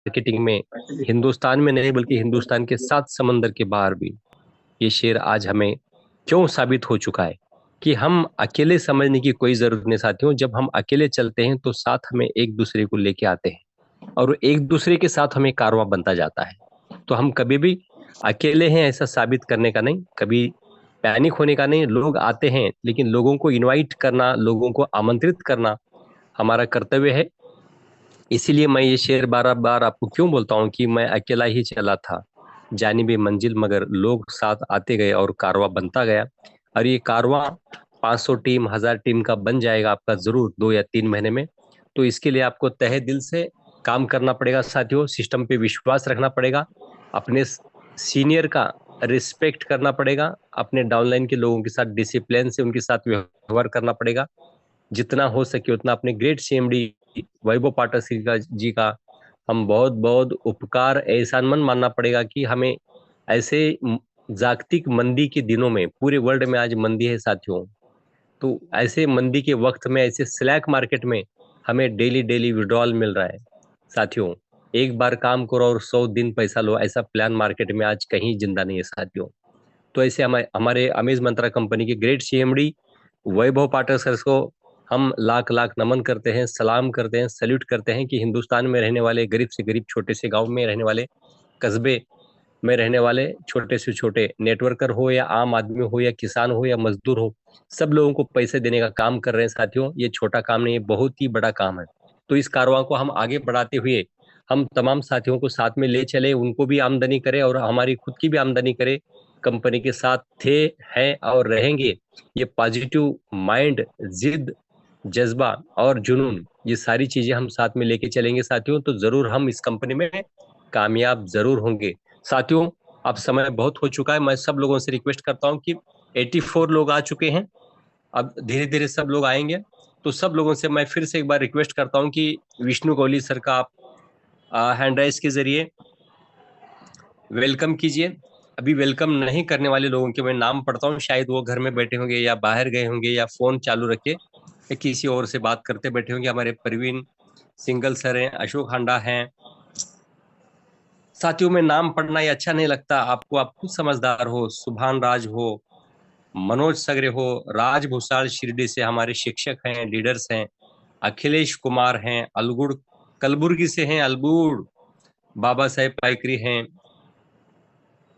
Marketing में हिंदुस्तान में नहीं बल्कि हिंदुस्तान के 7 समंदर के बाहर भी ये शेर आज हमें क्यों साबित हो चुका है कि हम अकेले समझने की कोई जरूरत नहीं साथियों। जब हम अकेले चलते हैं तो साथ हमें एक दूसरे को लेके आते हैं और एक दूसरे के साथ हमें कारवां बनता जाता है। तो हम कभी भी अकेले हैं ऐसा साबित करने का नहीं, कभी पैनिक होने का नहीं। लोग आते हैं लेकिन लोगों को इनवाइट करना, लोगों को आमंत्रित करना हमारा कर्तव्य है। इसीलिए मैं ये शेर बार बार आपको क्यों बोलता हूँ कि मैं अकेला ही चला था जानिबे मंजिल, मगर लोग साथ आते गए और कारवां बनता गया। और ये कारवां 500 टीम 1000 टीम का बन जाएगा आपका जरूर 2 या 3 महीने में। तो इसके लिए आपको तहे दिल से काम करना पड़ेगा साथियों, सिस्टम पे विश्वास रखना पड़ेगा, अपने सीनियर का रिस्पेक्ट करना पड़ेगा, अपने डाउनलाइन के लोगों के साथ डिसिप्लिन से उनके साथ व्यवहार करना पड़ेगा। जितना हो सके उतना अपने ग्रेट सीएमडी वैभव पाठक जी का हम बहुत बहुत उपकार एहसान मन मानना पड़ेगा कि हमें ऐसे जागतिक मंदी के दिनों में, पूरे वर्ल्ड में आज मंदी है साथियों, तो ऐसे मंदी के वक्त में, ऐसे स्लैक मार्केट में हमें डेली डेली विड्रॉल मिल रहा है साथियों। एक बार काम करो और 100 दिन पैसा लो, ऐसा प्लान मार्केट में आज कहीं जिंदा नहीं है साथियों। तो ऐसे हमारे हमारे अमेज मंत्रा कंपनी के ग्रेट सीएमडी वैभव पाठक सर को हम लाख लाख नमन करते हैं, सलाम करते हैं, सल्यूट करते हैं कि हिंदुस्तान में रहने वाले गरीब से गरीब, छोटे से गांव में रहने वाले, कस्बे में रहने वाले छोटे से छोटे नेटवर्कर हो या आम आदमी हो या किसान हो या मजदूर हो, सब लोगों को पैसे देने का काम कर रहे हैं साथियों। ये छोटा काम नहीं है, बहुत ही बड़ा काम है। तो इस कारवां को हम आगे बढ़ाते हुए हम तमाम साथियों को साथ में ले चले, उनको भी आमदनी करे और हमारी खुद की भी आमदनी करे, कंपनी के साथ थे, हैं और रहेंगे। ये पॉजिटिव माइंड, जिद, जज्बा और जुनून, ये सारी चीजें हम साथ में लेके चलेंगे साथियों, तो जरूर हम इस कंपनी में कामयाब जरूर होंगे साथियों। अब समय बहुत हो चुका है, मैं सब लोगों से रिक्वेस्ट करता हूं कि 84 लोग आ चुके हैं, अब धीरे धीरे सब लोग आएंगे। तो सब लोगों से मैं फिर से एक बार रिक्वेस्ट करता हूं कि विष्णु कोहली सर का आप हैंड राइज के जरिए वेलकम कीजिए। अभी वेलकम नहीं करने वाले लोगों के मैं नाम पढ़ता हूँ, शायद वो घर में बैठे होंगे या बाहर गए होंगे या फोन चालू रखे या किसी और से बात करते बैठे होंगे। हमारे प्रवीण सिंगल सर हैं, अशोक हांडा हैं साथियों। में नाम पढ़ना ये अच्छा नहीं लगता आपको, आप खुद समझदार हो, सुभान राज हो, मनोज सगरे हो, राज भूसाल शिरडी से हमारे शिक्षक हैं, लीडर्स हैं, अखिलेश कुमार हैं, अलगुड़ कलबुर्गी से हैं, अलगुड़ बाबा साहेब पाइकरी हैं,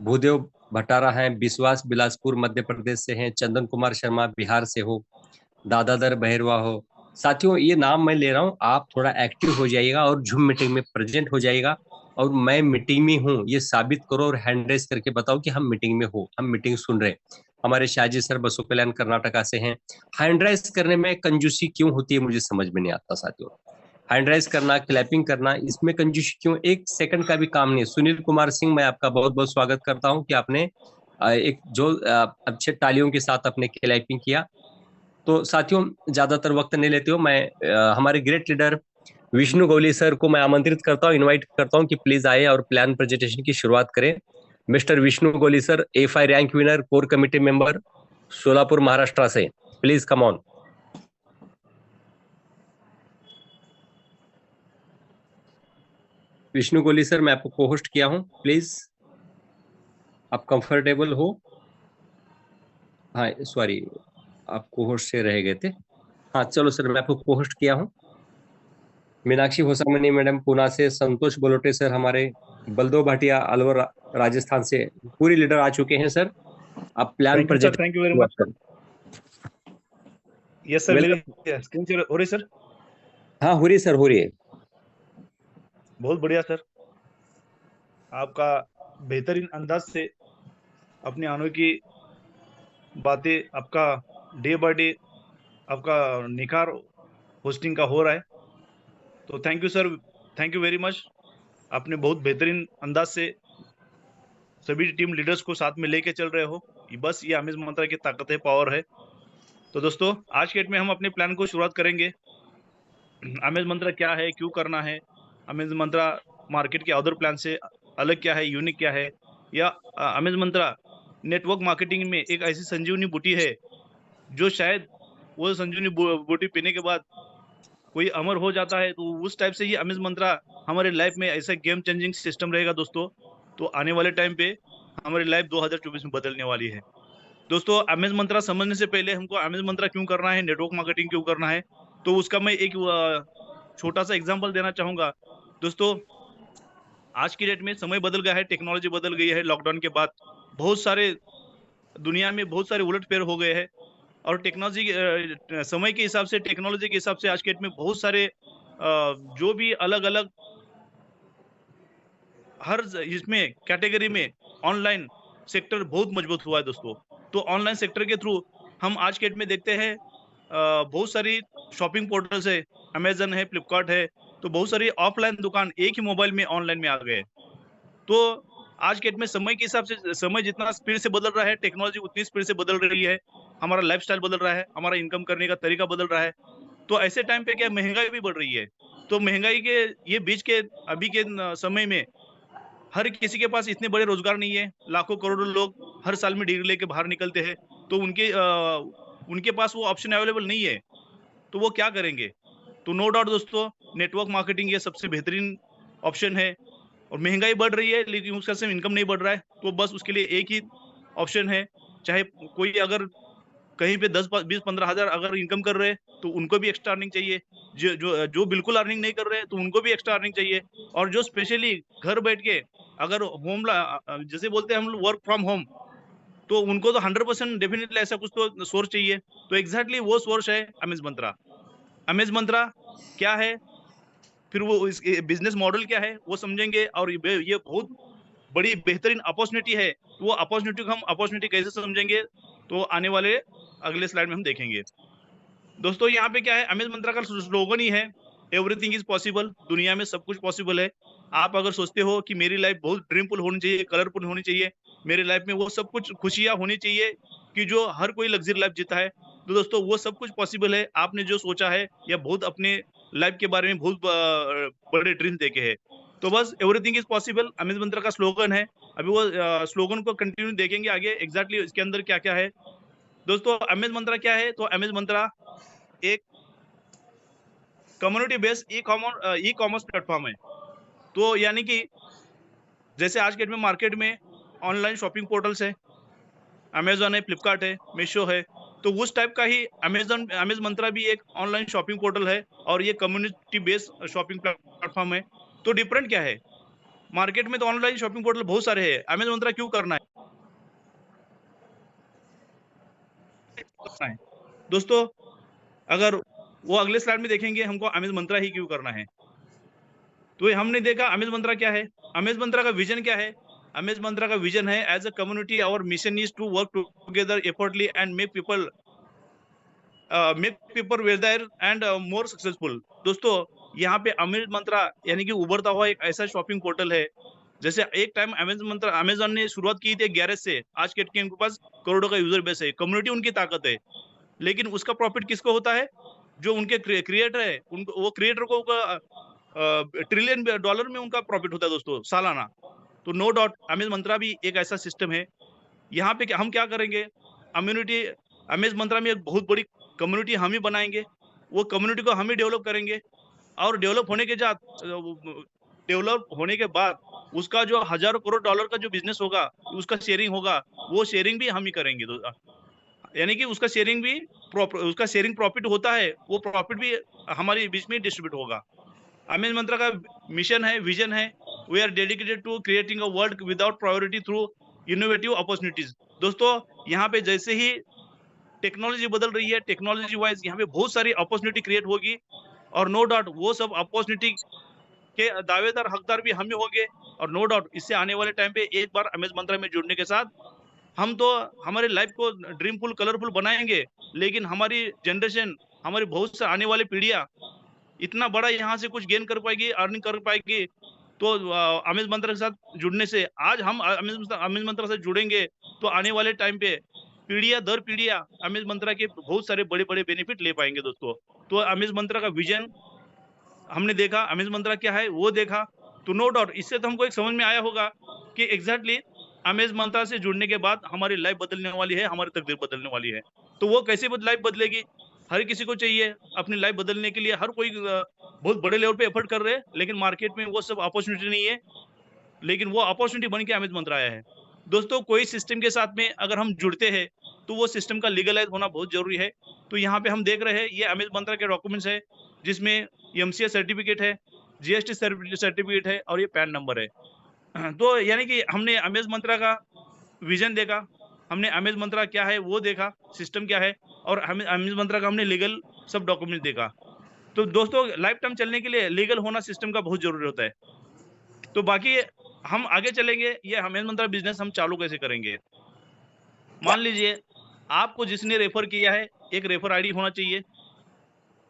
भूदेव भटारा हैं, विश्वास बिलासपुर मध्य प्रदेश से हैं, चंदन कुमार शर्मा बिहार से हो, दादादर बहरवा हो। साथियों ये नाम मैं ले रहा हूँ, आप थोड़ा एक्टिव हो जाइएगा और जूम मीटिंग में प्रेजेंट हो जाइएगा। और मैं मीटिंग में हूँ ये साबित करो और हैंड रेस करके बताओ कि हम मीटिंग में हो, हम मीटिंग सुन रहे हैं। हमारे शाहजी सर बसो कल्याण कर्नाटका से हैं। हैंड रेस करने में कंजूसी क्यों होती है मुझे समझ में नहीं आता साथियों। हैंड राइज करना, क्लैपिंग करना, इसमें कंजूसी क्यों? 1 सेकंड का भी काम नहीं है। सुनील कुमार सिंह, मैं आपका बहुत बहुत स्वागत करता हूं कि आपने एक जो अच्छे तालियों के साथ अपने क्लैपिंग किया। तो साथियों ज्यादातर वक्त नहीं लेते हो, मैं हमारे great leader Vishnu Kohli sir को मैं आमंत्रित करता हूँ, इनवाइट करता हूँ कि प्लीज आए और प्लान प्रेजेंटेशन की शुरुआत करें। Mister Vishnu Kohli sir, FI rank winner, core committee member, Solapur Maharashtra से, please come on. Vishnu Kohli sir, मैं आपको को होस्ट किया हूं, प्लीज आप कंफर्टेबल हो? हाँ सॉरी, आप को होस्ट से रह गए थे। हाँ चलो सर, मैं आपको को होस्ट किया हूँ। मीनाक्षी होसामनी मैडम पूना से, संतोष बोलोटे सर हमारे, बलदो भाटिया अलवर राजस्थान से, पूरी लीडर आ चुके हैं सर। आप plan thank you sir, project thank you very much. Yes sir, मेरी वेलकम। स्क्रीन शेयर हो रही सर? हाँ हो रही है सर, हो रही है। बहुत बढ़िया सर, आपका बेहतरीन अंदाज से अपनी अनोखी बातें, आपका डे बाय डे आपका निखार होस्टिंग का हो रहा है। तो thank you sir, thank you very much. आपने बहुत बेहतरीन अंदाज से सभी टीम लीडर्स को साथ में लेके चल रहे हो। बस ये अमेज मंत्रा की ताकत है, पावर है। तो दोस्तों आज के डेट में हम अपने प्लान को शुरुआत करेंगे। अमेज मंत्रा क्या है, क्यों करना है, अमेज मंत्रा मार्केट के अदर प्लान से अलग क्या है, यूनिक क्या है, या अमेज मंत्रा नेटवर्क मार्केटिंग में एक ऐसी संजीवनी बूटी है जो शायद वो संजीवनी बूटी पीने के बाद कोई अमर हो जाता है, तो उस टाइप से ये अमेज मंत्रा हमारे लाइफ में ऐसा गेम चेंजिंग सिस्टम रहेगा दोस्तों। तो आने वाले टाइम पे हमारी लाइफ 2024 में बदलने वाली है दोस्तों। अमेज मंत्रा समझने से पहले हमको अमेज मंत्रा क्यों करना है, नेटवर्क मार्केटिंग क्यों करना है, तो उसका मैं एक छोटा सा एग्जांपल देना चाहूंगा दोस्तों। आज की डेट में समय बदल गया है, टेक्नोलॉजी बदल गई है। लॉकडाउन के बाद बहुत सारे दुनिया में बहुत सारे उलटफेर हो गए हैं, और टेक्नोलॉजी समय के हिसाब से, टेक्नोलॉजी के हिसाब से आज के डेट में बहुत सारे जो भी अलग अलग हर इसमें कैटेगरी में ऑनलाइन सेक्टर बहुत मजबूत हुआ है दोस्तों। तो ऑनलाइन सेक्टर के थ्रू हम आज के डेट में देखते हैं बहुत सारी शॉपिंग पोर्टल्स है, अमेजन है, फ्लिपकार्ट है। तो बहुत सारी ऑफलाइन दुकान एक ही मोबाइल में ऑनलाइन में आ गए। तो आज के डेट में समय के हिसाब से, समय जितना स्पीड से बदल रहा है, टेक्नोलॉजी उतनी स्पीड से बदल रही है, हमारा लाइफस्टाइल बदल रहा है, हमारा इनकम करने का तरीका बदल रहा है। तो ऐसे टाइम पे क्या महंगाई भी बढ़ रही है। तो महंगाई के ये बीच के अभी के समय में हर किसी के पास इतने बड़े रोजगार नहीं है। लाखों करोड़ों लोग हर साल में डिग्री लेके बाहर निकलते हैं, तो उनके पास वो ऑप्शन अवेलेबल नहीं है। तो वो क्या करेंगे? तो नो डाउट दोस्तों, नेटवर्क मार्केटिंग ये सबसे बेहतरीन ऑप्शन है। और महंगाई बढ़ रही है लेकिन उसका सिर्फ इनकम नहीं बढ़ रहा है, तो बस उसके लिए एक ही ऑप्शन है। चाहे कोई अगर कहीं पे 10 20 15 हज़ार अगर इनकम कर रहे हैं, तो उनको भी एक्स्ट्रा अर्निंग चाहिए। जो जो जो बिल्कुल अर्निंग नहीं कर रहे हैं, तो उनको भी एक्स्ट्रा अर्निंग चाहिए। और जो स्पेशली घर बैठ के अगर जैसे बोलते हैं हम लोग वर्क फ्रॉम होम, तो उनको तो 100% डेफिनेटली ऐसा कुछ तो सोर्स चाहिए। तो एग्जैक्टली वो सोर्स है अमेज मंत्रा। अमेज मंत्रा क्या है, फिर वो इस बिजनेस मॉडल क्या है वो समझेंगे। और ये बहुत बड़ी बेहतरीन अपॉर्चुनिटी है। तो वो अपॉर्चुनिटी को हम अपॉर्चुनिटी कैसे समझेंगे, तो आने वाले अगले स्लाइड में हम देखेंगे दोस्तों। यहाँ पे क्या है, अमेज मंत्रा का स्लोगन ही है, एवरीथिंग इज पॉसिबल। दुनिया में सब कुछ पॉसिबल है। आप अगर सोचते हो कि मेरी लाइफ बहुत ड्रीमफुल होनी चाहिए, कलरफुल होनी चाहिए, मेरी लाइफ में वो सब कुछ खुशियां होनी चाहिए कि जो हर कोई लग्जरी लाइफ जीता है, तो दोस्तों वो सब कुछ पॉसिबल है। आपने जो सोचा है या बहुत अपने लाइफ के बारे में बहुत बड़े ड्रीम देखे हैं, तो बस एवरीथिंग इज पॉसिबल अमेज मंत्रा का स्लोगन है। अभी वो स्लोगन को कंटिन्यू देखेंगे आगे एग्जैक्टली इसके अंदर क्या क्या है दोस्तों। अमेज मंत्रा क्या है, तो अमेज मंत्रा एक community based e commerce platform है। तो यानी कि जैसे आज के डेट में मार्केट में ऑनलाइन शॉपिंग पोर्टल्स है, अमेजोन है, फ्लिपकार्ट है, मीशो है, तो उस टाइप का ही अमेज मंत्रा भी एक ऑनलाइन शॉपिंग पोर्टल है, और ये कम्युनिटी बेस्ड शॉपिंग प्लेटफॉर्म है। तो डिफरेंट क्या है, मार्केट में तो ऑनलाइन शॉपिंग पोर्टल बहुत सारे हैं, अमेज मंत्रा क्यों करना है दोस्तों? अगर वो अगले स्लाइड में देखेंगे हमको अमेज मंत्रा ही क्यों करना है। तो हमने देखा अमेज मंत्रा क्या है, अमेज मंत्रा का विजन क्या है। अमेज मंत्रा का विजन है, as a community our mission is to work together effortlessly and make people wealthier and more successful. दोस्तों यहाँ पे अमेज मंत्रा यानी कि उभरता हुआ एक ऐसा शॉपिंग पोर्टल है। जैसे एक टाइम अमेजोन ने शुरुआत की थी गैरेज से, आज के उनके पास करोड़ों का यूजर बेस है, कम्युनिटी उनकी ताकत है। लेकिन उसका प्रॉफिट किसको होता है, जो उनके क्रिएटर है, उनको वो क्रिएटर को ट्रिलियन डॉलर में उनका प्रॉफिट होता है दोस्तों सालाना। तो नो डाउट अमेज मंत्रा भी एक ऐसा सिस्टम है। यहाँ पे हम क्या करेंगे, कम्युनिटी अमेज मंत्रा में एक बहुत बड़ी कम्युनिटी हम ही बनाएंगे। वो कम्युनिटी को हम ही डेवलप करेंगे, और डेवलप होने के बाद उसका जो हजारों करोड़ डॉलर का जो बिजनेस होगा, उसका शेयरिंग होगा, वो शेयरिंग भी हम ही करेंगे। यानी कि उसका शेयरिंग प्रॉफिट होता है, वो प्रॉफिट भी हमारे बीच में डिस्ट्रीब्यूट होगा। अमेज मंत्रा का मिशन है, विजन है, we are dedicated to creating a world without priority through innovative opportunities. दोस्तों यहाँ पे जैसे ही टेक्नोलॉजी बदल रही है, टेक्नोलॉजी वाइज यहाँ पे बहुत सारी अपॉर्चुनिटी क्रिएट होगी, और नो डाउट वो सब अपॉर्चुनिटी के दावेदार हकदार भी हम ही होंगे। और नो डाउट इससे आने वाले टाइम पे एक बार अमेज मंत्रा में जुड़ने के साथ हम तो हमारे लाइफ को ड्रीमफुल कलरफुल बनाएंगे, लेकिन हमारी जनरेशन, हमारी बहुत से आने वाली पीढ़ियां इतना बड़ा यहाँ से कुछ गेन कर पाएगी, अर्निंग कर पाएगी। तो अमेज मंत्रा के साथ जुड़ने से, आज हम अमेज मंत्रा से जुड़ेंगे, तो आने वाले टाइम पे पीढ़ियां दर पीढ़ियां अमेज मंत्रा के बहुत सारे बड़े बड़े बेनिफिट ले पाएंगे दोस्तों। तो अमेज मंत्रा का विजन हमने देखा, अमेज मंत्रा क्या है वो देखा। तो नो डाउट इससे तो हमको एक समझ में आया होगा कि एग्जैक्टली अमेज मंत्रा से जुड़ने के बाद हमारी लाइफ बदलने वाली है, हमारी तकदीर बदलने वाली है। तो वो कैसे लाइफ बदलेगी, हर किसी को चाहिए अपनी लाइफ बदलने के लिए, हर कोई बहुत बड़े लेवल पे एफर्ट कर रहे हैं, लेकिन मार्केट में वो सब अपॉर्चुनिटी नहीं है, लेकिन वो अपॉर्चुनिटी बन के अमित मंत्रा आया है। दोस्तों, कोई सिस्टम के साथ में अगर हम जुड़ते हैं तो वो सिस्टम का लीगलाइज होना बहुत जरूरी है। तो यहाँ पे हम देख रहे हैं ये अमित मंत्रा के डॉक्यूमेंट्स है, जिसमें एमसीए सर्टिफिकेट है, जीएसटी सर्टिफिकेट है और ये पैन नंबर है। तो यानी कि हमने अमित मंत्रा का विजन देखा, हमने अमित मंत्रा क्या है वो देखा, सिस्टम क्या है, और अमित मंत्रा का हमने लीगल सब डॉक्यूमेंट देखा। तो दोस्तों, लाइफ टाइम चलने के लिए लीगल होना सिस्टम का बहुत जरूरी होता है। तो बाकी हम आगे चलेंगे, ये अमित मंत्रा बिजनेस हम चालू कैसे करेंगे। मान लीजिए आपको जिसने रेफर किया है, एक रेफर आईडी होना चाहिए,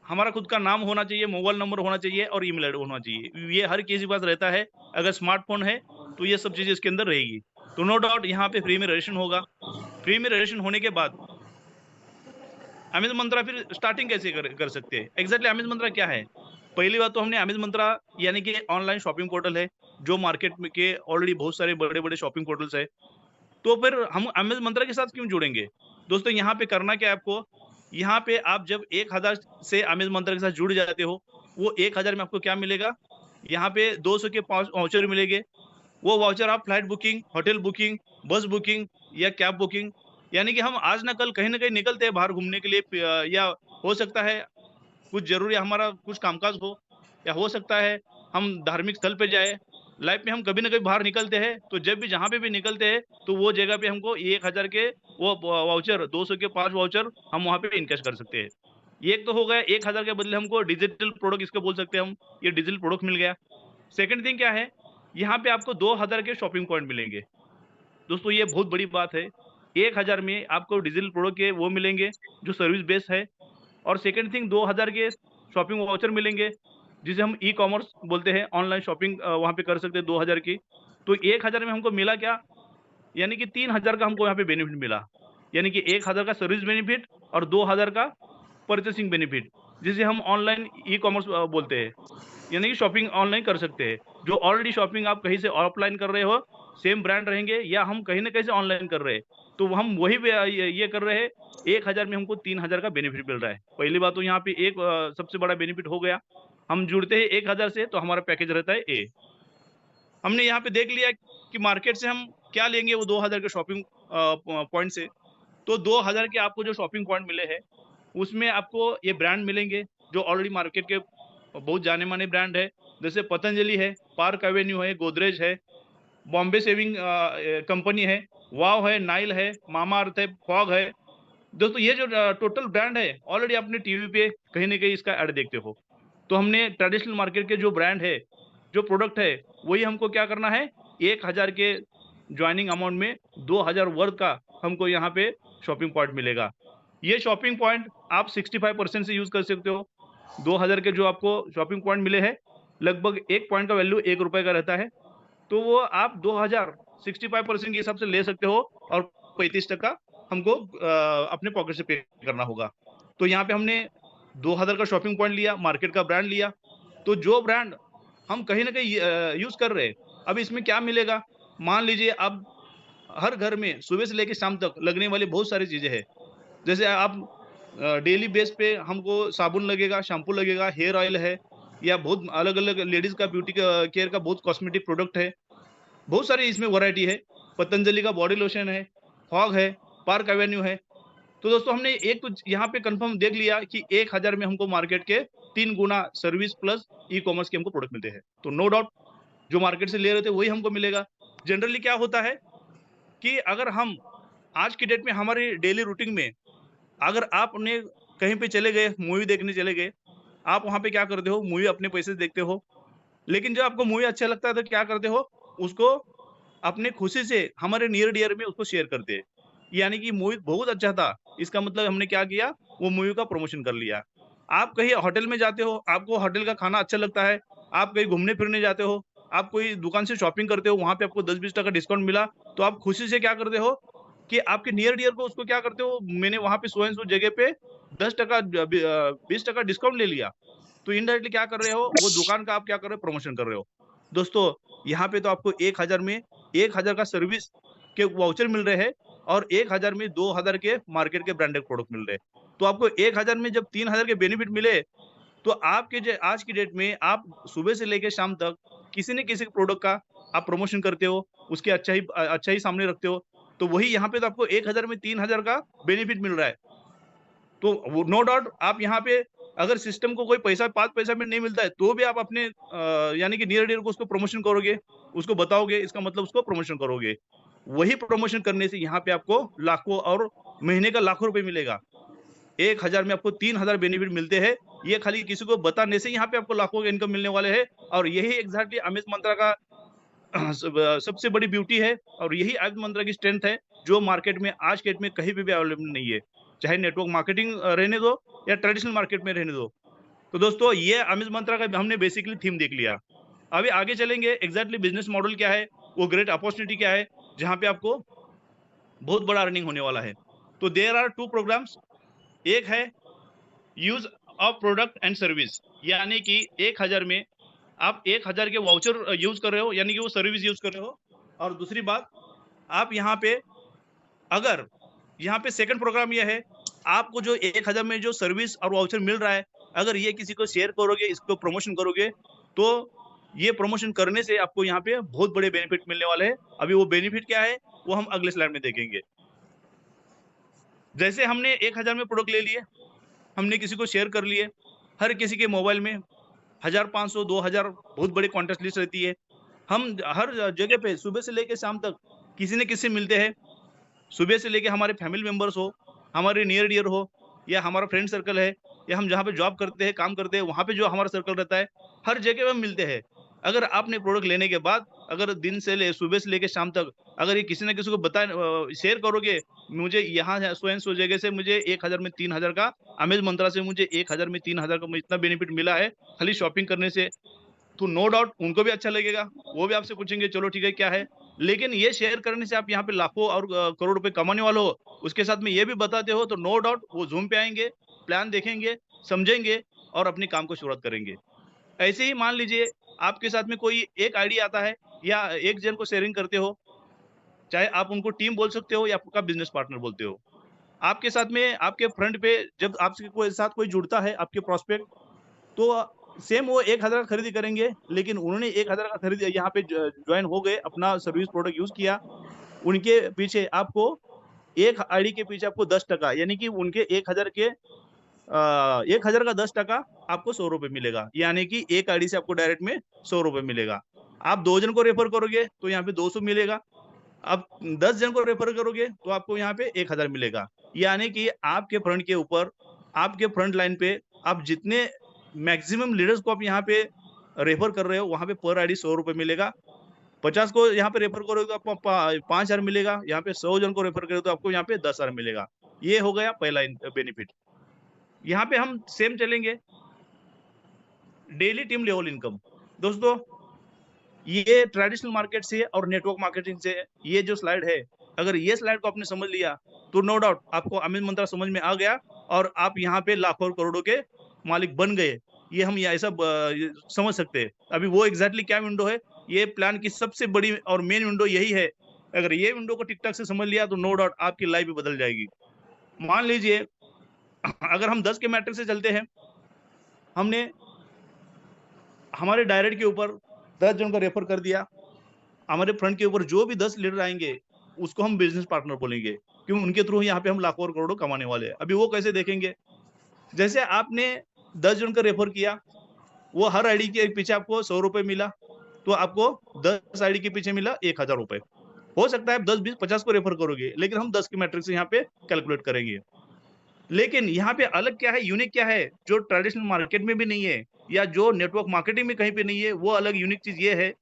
हमारा खुद का नाम होना चाहिए, मोबाइल नंबर होना चाहिए और ईमेल आईडी होना चाहिए। ये हर किसी के पास रहता है। अगर स्मार्टफोन है तो ये सब चीजें इसके अंदर रहेगी। तो नो डाउट यहाँ पे फ्री में रजिस्ट्रेशन होगा। फ्री में रजिस्ट्रेशन होने के बाद अमित मंत्रा फिर स्टार्टिंग कैसे कर सकते हैं। एग्जैक्टली अमित मंत्रा क्या है। पहली बात तो हमने अमित मंत्रा यानी कि ऑनलाइन शॉपिंग पोर्टल है, जो मार्केट में के ऑलरेडी बहुत सारे बड़े बड़े शॉपिंग पोर्टल्स है। तो फिर हम अमित मंत्रा के साथ क्यों जुड़ेंगे। दोस्तों, यहाँ पे करना क्या है आपको, यहाँ पे आप जब 1000 से अमित मंत्रा के साथ जुड़ जाते हो, वो 1000 में आपको क्या मिलेगा, यहाँ पे 200 के 5 वाउचर मिलेंगे। वो वाउचर आप फ्लाइट बुकिंग, होटल बुकिंग, बस बुकिंग या कैब बुकिंग, यानी कि हम आज ना कल कहीं ना कहीं निकलते हैं बाहर घूमने के लिए, या हो सकता है कुछ जरूरी हमारा कुछ कामकाज हो, या हो सकता है हम धार्मिक स्थल पे जाए। लाइफ में हम कभी ना कभी बाहर निकलते हैं, तो जब भी जहाँ पे भी निकलते हैं तो वो जगह पे हमको 1000 के वो वाउचर, 200 के 5 वाउचर हम वहाँ पे इनकैश कर सकते हैं। ये एक तो हो गया, 1000 के बदले हमको डिजिटल प्रोडक्ट इसको बोल सकते हैं हम, ये डिजिटल प्रोडक्ट मिल गया। सेकंड थिंग क्या है, यहाँ पे आपको 2000 के शॉपिंग पॉइंट मिलेंगे। दोस्तों, ये बहुत बड़ी बात है। 1000 में आपको डिजिटल प्रोडक्ट के वो मिलेंगे जो सर्विस बेस्ड है, और सेकंड थिंग 2000 के शॉपिंग वाउचर मिलेंगे, जिसे हम ई कॉमर्स बोलते हैं, ऑनलाइन शॉपिंग वहाँ पे कर सकते हैं 2000 की। तो 1000 में हमको मिला क्या, यानी कि 3000 का हमको यहाँ पे बेनिफिट मिला। यानी कि 1000 का सर्विस बेनिफिट और 2000 का परचेसिंग बेनिफिट, जिसे हम ऑनलाइन ई कॉमर्स बोलते हैं, यानी कि शॉपिंग ऑनलाइन कर सकते हैं। जो ऑलरेडी शॉपिंग आप कहीं से ऑफलाइन कर रहे हो, सेम ब्रांड रहेंगे, या हम कहीं ना कहीं से ऑनलाइन कर रहे हैं, तो हम वही ये कर रहे हैं। 1000 में हमको 3000 का बेनिफिट मिल रहा है। पहली बात तो यहाँ पे एक सबसे बड़ा बेनिफिट हो गया। हम जुड़ते हैं 1000 से तो हमारा पैकेज रहता है ए। हमने यहाँ पे देख लिया कि मार्केट से हम क्या लेंगे वो 2000 के शॉपिंग पॉइंट से। तो 2000 के आपको जो शॉपिंग पॉइंट मिले हैं, उसमें आपको ये ब्रांड मिलेंगे जो ऑलरेडी मार्केट के बहुत जाने माने ब्रांड है, जैसे पतंजलि है, पार्क एवेन्यू है, गोदरेज है, बॉम्बे सेविंग कंपनी है, वाव है, नाइल है, मामा अर्थ है, फॉग है। दोस्तों, ये जो टोटल ब्रांड है, ऑलरेडी आपने टीवी पे कहीं ना कहीं इसका ऐड देखते हो। तो हमने ट्रेडिशनल मार्केट के जो ब्रांड है, जो प्रोडक्ट है, वही हमको क्या करना है, 1000 के ज्वाइनिंग अमाउंट में 2000 वर्थ का हमको यहाँ पे शॉपिंग पॉइंट मिलेगा। ये शॉपिंग पॉइंट आप 65% से यूज कर सकते हो। 2000 के जो आपको शॉपिंग पॉइंट मिले हैं, लगभग एक पॉइंट का वैल्यू 1 रुपए का रहता है। तो वो आप 2000 65% के हिसाब से ले सकते हो, और 35% हमको अपने पॉकेट से पे करना होगा। तो यहाँ पे हमने 2000 का शॉपिंग पॉइंट लिया, मार्केट का ब्रांड लिया। तो जो ब्रांड हम कहीं ना कहीं यूज कर रहे हैं, अब इसमें क्या मिलेगा, मान लीजिए अब हर घर में सुबह से लेकर शाम तक लगने वाली बहुत सारी चीजें हैं। जैसे आप डेली बेस पे हमको साबुन लगेगा, शैम्पू लगेगा, हेयर ऑयल है, या बहुत अलग अलग लेडीज का ब्यूटी केयर का बहुत कॉस्मेटिक प्रोडक्ट है, बहुत सारी इसमें वैरायटी है। पतंजलि का बॉडी लोशन है, फॉग है, पार्क एवेन्यू है। तो दोस्तों, हमने एक तो यहाँ पे कंफर्म देख लिया कि 1000 में हमको मार्केट के 3 गुना सर्विस प्लस ई कॉमर्स के हमको प्रोडक्ट मिलते हैं। तो नो डाउट जो मार्केट से ले रहे थे वही हमको मिलेगा। जनरली क्या होता है कि अगर हम आज की डेट में हमारी डेली रूटीन में, अगर आपने कहीं पे चले गए, मूवी देखने चले गए, आप वहाँ पे क्या करते हो, मूवी अपने पैसे से देखते हो। लेकिन जब आपको मूवी अच्छा लगता है तो क्या करते हो, उसको अपने खुशी से हमारे नियर डियर में उसको शेयर करते हैं। यानी कि मूवी बहुत अच्छा था, इसका मतलब हमने क्या किया, वो मूवी का प्रमोशन कर लिया। आप कहीं होटल में जाते हो, आपको होटल का खाना अच्छा लगता है, आप कहीं घूमने फिरने जाते हो, आप कोई दुकान से शॉपिंग करते हो, वहाँ पे आपको 10-20% डिस्काउंट मिला, तो आप खुशी से क्या करते हो कि आपके नियर डियर को उसको क्या करते हो, मैंने वहाँ पे सो एंड सो जगह पे 10% 20% डिस्काउंट ले लिया। तो इनडायरेक्टली क्या कर रहे हो, वो दुकान का आप क्या कर रहे हो, प्रमोशन कर रहे हो। दोस्तों, यहाँ पे तो आपको 1000 में 1000 का सर्विस के वाउचर मिल रहे हैं, और 1000 में 2000 के मार्केट के ब्रांडेड प्रोडक्ट मिल रहे हैं। तो आपको 1000 में जब 3000 के बेनिफिट मिले, तो आपके आज की डेट में आप सुबह से लेके शाम तक किसी न किसी प्रोडक्ट का आप प्रमोशन करते हो, उसकी अच्छा ही सामने रखते हो, तो वही यहाँ पे तो आपको 1000 में 3000 का बेनिफिट मिल रहा है। तो वो नो डाउट आप यहाँ पे अगर सिस्टम को कोई पैसा 5 पैसा में नहीं मिलता है, तो भी आप अपने यानी कि नियर डियर को उसको प्रमोशन करोगे, उसको बताओगे, इसका मतलब उसको प्रमोशन करोगे। वही प्रमोशन करने से यहाँ पे आपको लाखों और महीने का लाखों रुपए मिलेगा। 1000 में आपको 3000 बेनिफिट मिलते हैं। ये खाली किसी को बताने से यहाँ पे आपको लाखों का इनकम मिलने वाले हैं और यही एग्ज़ैक्टली अमेज़ मंत्रा का सबसे बड़ी ब्यूटी है और यही अमेज़ मंत्रा की स्ट्रेंथ है, जो मार्केट में आज के डेट में कहीं पे भी अवेलेबल नहीं है। चाहे नेटवर्क मार्केटिंग रहने दो या ट्रेडिशनल मार्केट में रहने दो। तो दोस्तों ये अमेज़ मंत्रा का हमने बेसिकली थीम देख लिया। अभी आगे चलेंगे एग्ज़ैक्टली बिज़नेस मॉडल क्या है, वो ग्रेट अपॉर्च्युनिटी क्या है, जहाँ पे आपको बहुत बड़ा अर्निंग होने वाला है। तो देयर आर 2 प्रोग्राम्स, एक है use of product and service, यानी कि 1000 में आप 1000 के वाउचर यूज़ कर रहे हो, यानी कि वो सर्विस यूज़ कर रहे हो। और दूसरी बात, आप यहाँ पे अगर यहाँ पे सेकंड प्रोग्राम ये है, आपको जो 1000 में जो सर्विस और वाउचर मिल रहा है, अगर ये किसी को शेयर करोगे, इसको प्रमोशन करोगे, तो ये प्रमोशन करने से आपको यहाँ पे बहुत बड़े बेनिफिट मिलने वाले हैं। अभी वो बेनिफिट क्या है, वो हम अगले स्लाइड में देखेंगे। जैसे हमने 1000 में प्रोडक्ट ले लिए, हमने किसी को शेयर कर लिए, हर किसी के मोबाइल में 1000, 500, 2000 बहुत बड़ी कॉन्टेस्ट लिस्ट रहती है। हम हर जगह पे सुबह से लेके शाम तक किसी न किसी से मिलते हैं। सुबह से लेके हमारे फैमिली मेंबर्स हो, हमारे नियर डियर हो या हमारा फ्रेंड सर्कल है या हम जहाँ पे जॉब करते हैं, काम करते हैं, वहाँ पे जो हमारा सर्कल रहता है, हर जगह पे हम मिलते हैं। अगर आपने प्रोडक्ट लेने के बाद अगर दिन से ले सुबह से लेके शाम तक अगर ये किसी न किसी को शेयर करोगे, मुझे यहाँ है सो एंड सो जगह से मुझे 1000 में 3000 का अमेज़ मंत्रा से मुझे 1000 में 3000 का मुझे इतना बेनिफिट मिला है, खाली शॉपिंग करने से। तो नो डाउट उनको भी अच्छा लगेगा, वो भी आपसे पूछेंगे चलो ठीक है क्या है? लेकिन ये शेयर करने से आप यहाँ पे लाखों और करोड़ रुपए कमाने वाले हो, उसके साथ में ये भी बताते हो तो नो डाउट वो ज़ूम पे आएँगे, प्लान देखेंगे, समझेंगे और अपने काम को शुरुआत करेंगे। ऐसे ही मान लीजिए आपके साथ में कोई एक आइडिया आता है या एक जन को शेयरिंग करते हो, चाहे आप उनको टीम बोल सकते हो या आपका बिज़नेस पार्टनर बोलते हो। आपके साथ में आपके फ्रंट पे जब आपसे कोई साथ कोई जुड़ता है आपके प्रोस्पेक्ट तो सेम वो 1000 का खरीदी करेंगे, लेकिन उन्होंने 1000 का खरीद यहाँ पे जॉइन हो गए, अपना सर्विस प्रोडक्ट यूज़ किया। उनके पीछे आपको एक आईडी के पीछे आपको 10% यानी कि उनके 1000 के 1000 का 10% आपको ₹100 मिलेगा। यानी कि एक आईडी से आपको डायरेक्ट में ₹100 मिलेगा। आप 2 जन को रेफर करोगे तो यहाँ पे 200 मिलेगा। आप 10 जन को रेफर करोगे तो आपको यहाँ पे 1000 मिलेगा। यानी कि आपके फ्रंट के ऊपर, आपके फ्रंट लाइन पे आप जितने मैक्सिमम लीडर्स को आप यहाँ पे रेफर कर रहे हो, वहाँ पे पर आईडी ₹100 मिलेगा। 50 को यहाँ पे रेफर करोगे तो आपको 5000 मिलेगा। यहाँ पे 100 जन को रेफर करोगे तो आपको यहाँ पे 10,000 मिलेगा। ये हो गया पहला बेनिफिट। यहाँ पे हम सेम चलेंगे, डेली टीम लेवल इनकम। दोस्तों ये ट्रेडिशनल मार्केट से और नेटवर्क मार्केटिंग से ये जो स्लाइड है, अगर ये स्लाइड को आपने समझ लिया, तो नो डाउट आपको अमेज़ मंत्रा समझ में आ गया और आप यहाँ पे लाखों और करोड़ों के मालिक बन गए। ये हम ऐसा ये समझ सकते हैं। अभी वो एग्ज़ैक्टली क्या विंडो है, ये प्लान की सबसे बड़ी और मेन विंडो यही है। अगर ये विंडो को ठीक-ठाक से समझ लिया, तो नो डाउट आपकी लाइफ़ भी बदल जाएगी। मान लीजिए अगर हम 10 के मैट्रिक्स से चलते हैं, हमने हमारे डायरेक्ट के ऊपर 10 जन को रेफर कर दिया। हमारे फ्रंट के ऊपर जो भी 10 लीडर आएँगे, उसको हम बिज़नेस पार्टनर बोलेंगे, क्यों उनके थ्रू यहाँ पे हम लाखों और करोड़ों कमाने वाले हैं। अभी वो कैसे देखेंगे? जैसे आपने 10 जन को रेफर किया, वो हर आईडी के पीछे आपको ₹100 मिला, तो आपको 10 आईडी के पीछे मिला ₹1000। हो सकता है आप 10, 20, 50 को रेफर करोगे, लेकिन हम 10 की मैट्रिक्स से यहाँ पे कैलकुलेट करेंगे। लेकिन यहाँ पे अलग क्या है, यूनिक क्या है, जो ट्रेडिशनल मार्केट में भी नहीं है या जो नेटवर्क मार्केटिंग में कहीं पे नहीं है, वो अलग यूनिक चीज़ ये है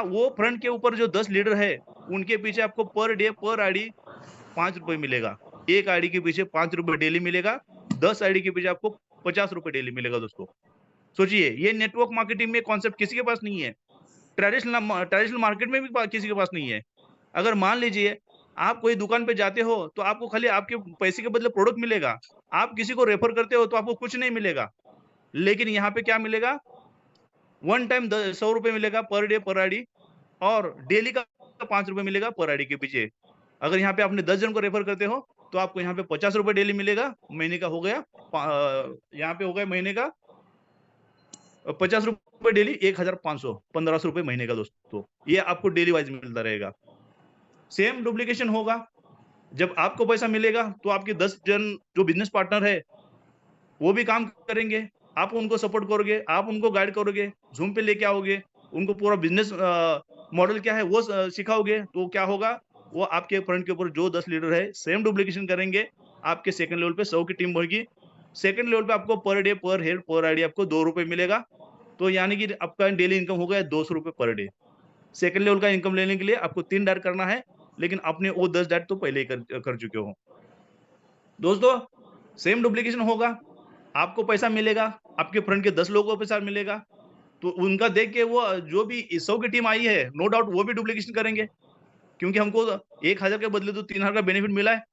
वो फ्रंट के ऊपर जो 10 लीडर है, उनके पीछे आपको पर डे पर आईडी ₹5 मिलेगा। एक आईडी के पीछे ₹5 डेली मिलेगा, 10 आईडी के पीछे आपको ₹50 डेली मिलेगा दोस्तों। सोचिए, ये नेटवर्क मार्केटिंग में कॉन्सेप्ट किसी के पास नहीं है। ट्रेडिशनल मार्केट में भी किसी के पास नहीं है। अगर मान लीजिए, आप कोई दुकान पे जाते हो, तो आपको खाली आपके पैसे के बदले प्रोडक्ट मिलेगा। आप किसी को रेफर करते हो, तो आपको कुछ नहीं मिलेगा। लेकिन यहाँ पे क्या मिलेगा? वन टाइम ₹100 मिलेगा पर डे पर आईडी और डेली का ₹5 मिलेगा पर आईडी के पीछे। अगर यहाँ पे आपने 10 जन को रेफर करते हो, तो आपको यहाँ पे 50 रुपए डेली मिलेगा, महीने का हो गया यहाँ पे हो गया महीने का 50 रुपए डेली, 1500, 1500 रुपए महीने का दोस्तों, ये आपको डेली वाइज मिलता रहेगा। सेम डुप्लीकेशन होगा, जब आपको पैसा मिलेगा तो आपके 10 जन जो बिजनेस पार्टनर है वो भी काम करेंगे, आप उनको सपोर्ट करोगे, आप उनको गाइड करोगे, ज़ूम पे लेके आओगे, उनको पूरा बिजनेस मॉडल क्या है वो सिखाओगे, तो क्या होगा, वो आपके फ्रंट के ऊपर जो 10 लीडर है सेम डुप्लीकेशन करेंगे, आपके सेकंड लेवल पे 100 की टीम बढ़ेगी। सेकंड लेवल पे आपको पर डे, पर हेड, पर आईडी आपको ₹2 मिलेगा, तो यानी कि आपका डेली इनकम हो गया ₹200 पर डे। सेकंड लेवल का इनकम लेने के लिए आपको 3 डायर करना है, लेकिन आपने वो 10 डायर तो पहले ही कर चुके हो। दोस्तों, सेम डुप्लीकेशन होगा, आपको पैसा मिलेगा, आपके फ्रंट के 10 लोगों को पैसा मिलेगा, तो उनका देख के वो जो भी 100 की टीम आई है, नो डाउट वो भी डुप्लीकेशन करेंगे, क्योंकि हमको 1000 के बदले तो 3000 का बेनिफिट मिला है।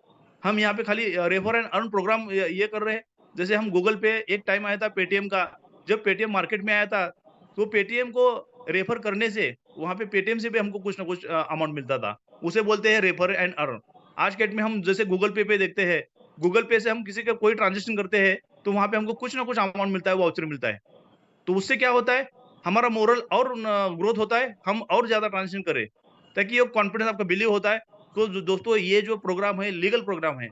हम यहाँ पे खाली रेफर एंड अर्न प्रोग्राम ये कर रहे हैं। जैसे हम गूगल पे एक टाइम आया था पेटीएम का, जब पेटीएम मार्केट में आया था, तो पेटीएम को रेफर करने से वहाँ पे पेटीएम से भी हमको कुछ ना कुछ अमाउंट मिलता था। उसे बोलते हैं रेफर एंड अर्न। आज के डेट में हम जैसे गूगल पे देखते हैं, गूगल पे से हम किसी का कोई ट्रांज़ैक्शन करते हैं, तो वहाँ पे हमको कुछ ना कुछ अमाउंट मिलता है, वाउचर मिलता है। तो उससे क्या होता है, हमारा मोरल और ग्रोथ होता है, हम और ज़्यादा ट्रांज़ैक्शन करें, ताकि ये कॉन्फिडेंस आपका बिलीव होता है। तो दोस्तों, ये जो प्रोग्राम है, लीगल प्रोग्राम है।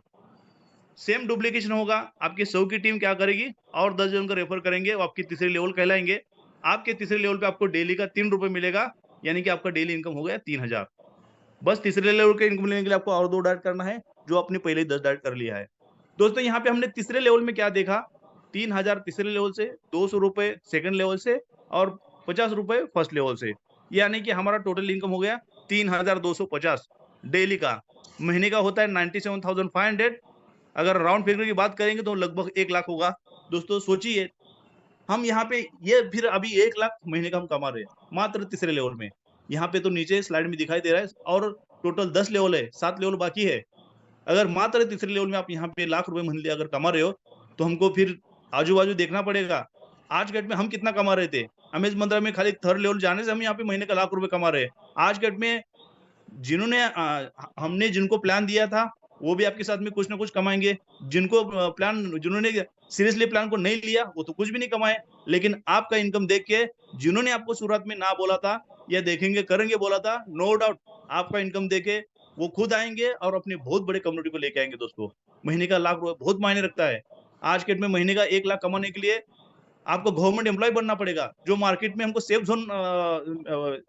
सेम डुप्लीकेशन होगा, आपकी 100 की टीम क्या करेगी और 10 जन को रेफर करेंगे, वो आपकी तीसरी लेवल कहलाएँगे। आपके तीसरे लेवल पे आपको डेली का ₹3 मिलेगा, यानी कि आपका डेली इनकम हो गया 3000। बस तीसरे लेवल के इनकम लेने के लिए आपको और 2 डाइट करना है, जो आपने पहले ही 10 डाइट कर लिया है। दोस्तों, यहाँ पे हमने तीसरे लेवल में क्या देखा, 3000 तीसरे लेवल से, ₹200 सेकंड लेवल से और ₹50 फर्स्ट लेवल से। यानी कि हमारा टोटल इनकम हो गया 3250 डेली का। महीने का होता है 97,500। अगर राउंड फिगर की बात करेंगे तो लगभग 1 लाख होगा। दोस्तों सोचिए, हम यहाँ पे ये फिर अभी 1 लाख महीने का हम कमा रहे हैं, मात्र तीसरे लेवल में। यहाँ पे तो नीचे स्लाइड में दिखाई दे रहा है, और टोटल 10 लेवल है, 7 लेवल बाकी है। अगर मात्र तीसरे लेवल में आप यहाँ पे लाख रुपए मंथली अगर कमा रहे हो, तो हमको फिर आजू-बाजू देखना पड़ेगा। आज के डेट में हम कितना कमा रहे थे? अमेज़ मंत्रा में खाली थर्ड लेवल जाने से हम यहाँ पे महीने का लाख रुपए कमा रहे हैं। आज के डेट में जिन्होंने हमने जिनको प्लान दिया था, वो भी आपके साथ में कुछ ना कुछ कमाएँगे। जिनको जिन्होंने सीरियसली प्लान को नहीं लिया, वो तो कुछ भी नहीं कमाए। लेकिन आपका इनकम देख के जिन्होंने आपको शुरुआत में ना बोला था या देखेंगे, करेंगे बोला था, नो डाउट आपका इनकम देखे वो खुद आएँगे और अपनी बहुत बड़े कम्युनिटी को लेके आएँगे दोस्तों। महीने का लाख रुपए बहुत मायने रखता है। आज के डेट में महीने का 1 लाख कमाने के लिए आपको गवर्नमेंट एम्प्लॉयी बनना पड़ेगा, जो मार्केट में हमको सेफ ज़ोन